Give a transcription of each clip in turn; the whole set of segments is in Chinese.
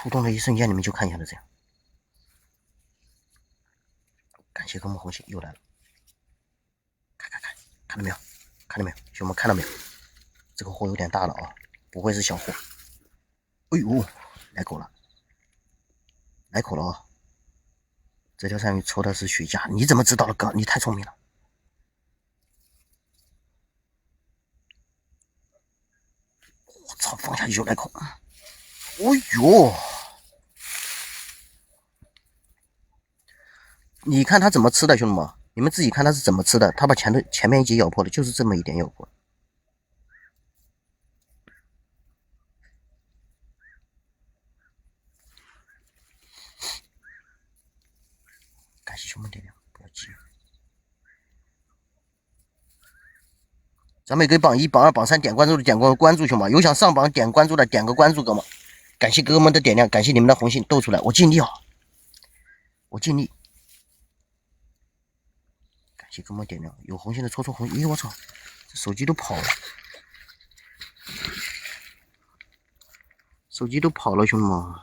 触动的一瞬间，你们就看见了这样。感谢哥们红心又来了，看到没有？看到没有？兄弟们看到没有？这个货有点大了啊，不会是小货。哎呦，来口了，来口了啊！这条鳝鱼抽的是雪茄，你怎么知道的哥？你太聪明了。我操，放下去就来口。哎呦！你看他怎么吃的，兄弟们，你们自己看他是怎么吃的。他把前面一节咬破了，就是这么一点咬破。感谢兄弟点亮，不要急。咱们也可以榜1、榜2、榜3点关注的点关注，兄弟们，有想上榜点关注的点个关注，哥们。感谢哥们的点亮，感谢你们的红心斗出来，我尽力啊，我尽力。感谢哥们点亮，有红心的戳戳红心。哎，我操，这手机都跑了，手机都跑了，兄弟们。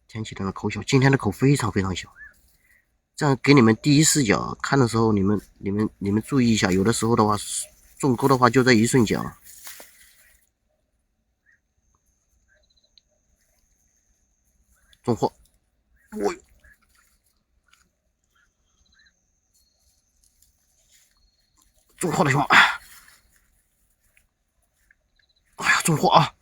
天气的口小，今天的口非常非常小。这样给你们第一视角看的时候，你们注意一下，有的时候的话，中钩的话就在一瞬间啊。中货，我中货了，兄弟！哎呀，中货啊！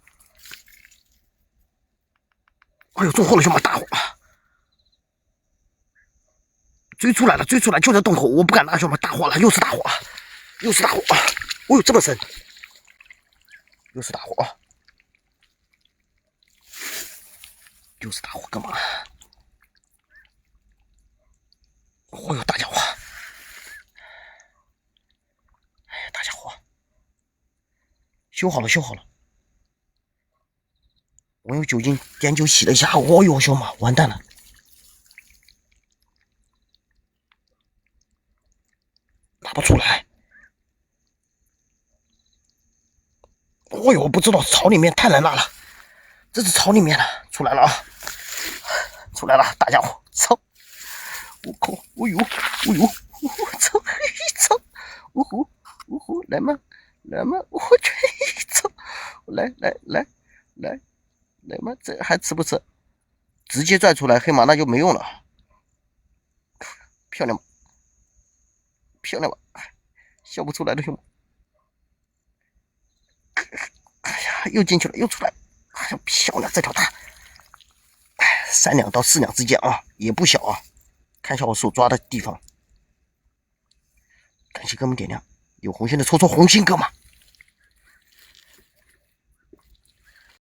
哎呦，中货了，兄弟！大货！追出来了，追出来就在洞口，我不敢拿，兄弟！大货了，又是大货，又是大货！哦呦，这么深，又是大货啊！又是大货，干嘛？哦呦，大家伙！哎呀，大家伙！修好了，修好了。我用酒精碘酒洗了一下，哦呦，兄弟，完蛋了！拿不出来。哦呦，我不知道，草里面太难拿了，这是草里面的，出来了啊！出来了，大家伙！操！我靠！哦呦！哦呦！我操！嘿操！呜呼！呜呼！来嘛！来嘛！我去！操！来嘛！这还吃不吃？直接拽出来，黑马那就没用了。漂亮吧？漂亮吧？笑不出来的兄弟！哎呀，又进去了，又出来！哎呀，漂亮，这条大！3两到4两之间啊，也不小啊。看一下我手抓的地方，感谢哥们点亮，有红心的戳戳红心，哥们。